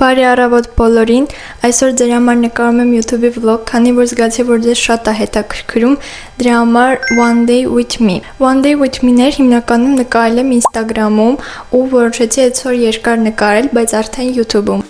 Բարի առավոտ բոլորին, այսօր ձեր համար նկարում եմ YouTube-ի vlog, քանի որ զգացի, որ ձեզ շատ է հետաքրքրում, դրա համար One Day With Me։ One Day With Me-ներ հիմնականում նկարել եմ Instagram-ում ու որոշեցի այսօր երկար նկարել, բայց արդեն YouTube-ում։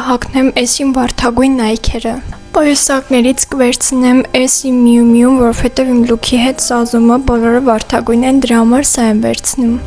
Հագնեմ էսին վարդագույն նայքերը։ Պոյսակներից կվերցնեմ էսի Miu-Miu, որովհետև իմ լուքի հետ սազումը բոլորը վարդագույն են, դրա համար սա եմ վերցնում։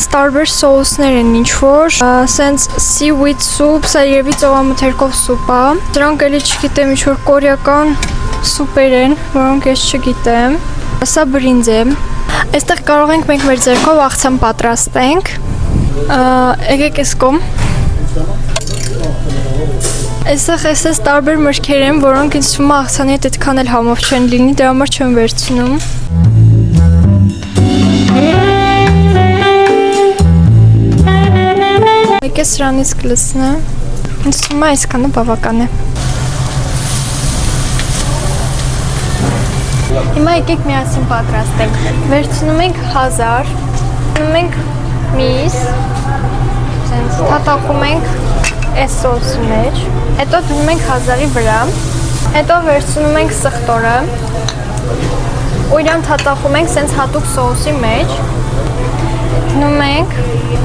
Starburst սոուսներ են ինչ-որ, սենց seaweed soup, սա երևի ծովամթերքով սուպ է, դրանք էլի չգիտեմ ինչ-որ կորեական սուպեր են, որոնք ես չգիտեմ, սա բրինձ է, այստեղ կարող ենք մենք մեր ձեռքով աղցան պատրաստենք, եկեք ես կողմ, այստեղ էսես տարբեր մրգեր են, որոնք ինձ թվում է աղցանի հետ այդքան էլ համով չեն լինի, դրա համար չեմ վերցնում։ Եկե սրանից կլսնեմ, ինձ թվում է այսքանը բավական է։ Հիմա եկեք միասին պատրաստենք, վերցնում ենք 1000, վերցնում ենք միս, թաթախում ենք այս սոուսի մեջ, հետո դնում ենք 1000-ի վրա, հետո վերցնում ենք սխտորը, ու իրան թաթախում ենք սենց հատուկ սոուսի մեջ, դնում ենք,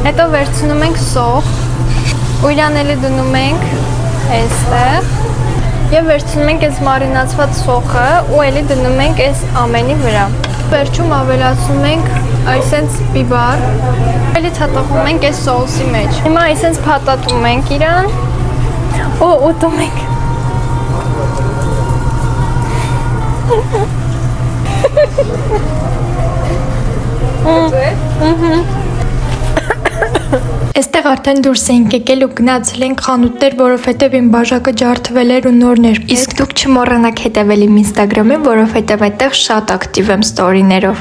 հետո վերցնում ենք սոխ, ու իրան էլի դնում ենք այստեղ և վերցնում ենք այս մարինացված սոխը ու էլի դնում ենք այս ամենի վրա։ Վերջում ավելացնում ենք այսենց բիբար, էլի թաթախում ենք այս սոուսի մեջ։ Հիմա այսենց փաթաթում ենք իրան ու ուտում ենք։ Այստեղ արդեն դուրս ենք եկել ու գնացել ենք խանութներ, որովհետև իմ բաժակը ջարդվել էր ու նորն էր։ Իսկ դուք չմոռանաք հետևել իմ Instagram-ին, որովհետև այդտեղ շատ ակտիվ եմ ստորիներով։